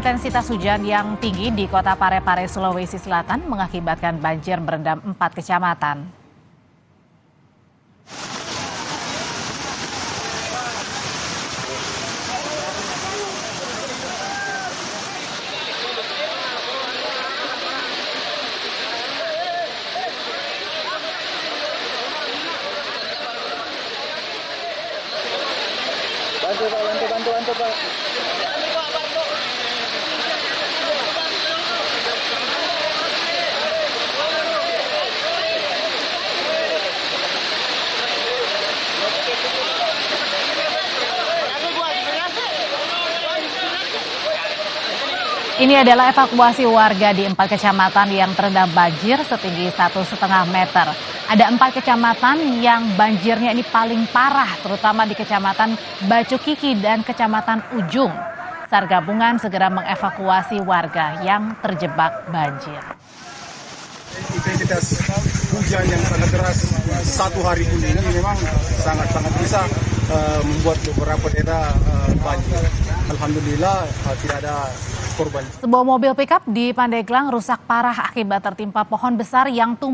Intensitas hujan yang tinggi di kota Parepare, Sulawesi Selatan mengakibatkan banjir merendam 4 kecamatan. Bantu, Pak. Ini adalah evakuasi warga di 4 kecamatan yang terendam banjir setinggi 1,5 meter. Ada 4 kecamatan yang banjirnya ini paling parah, terutama di Kecamatan Bacukiki dan Kecamatan Ujung. SAR gabungan segera mengevakuasi warga yang terjebak banjir. Intensitas hujan yang sangat deras satu hari pun ini memang sangat bisa membuat beberapa daerah banjir. Alhamdulillah tidak ada korban. Sebuah mobil pickup di Pandeglang rusak parah akibat tertimpa pohon besar yang tumbang.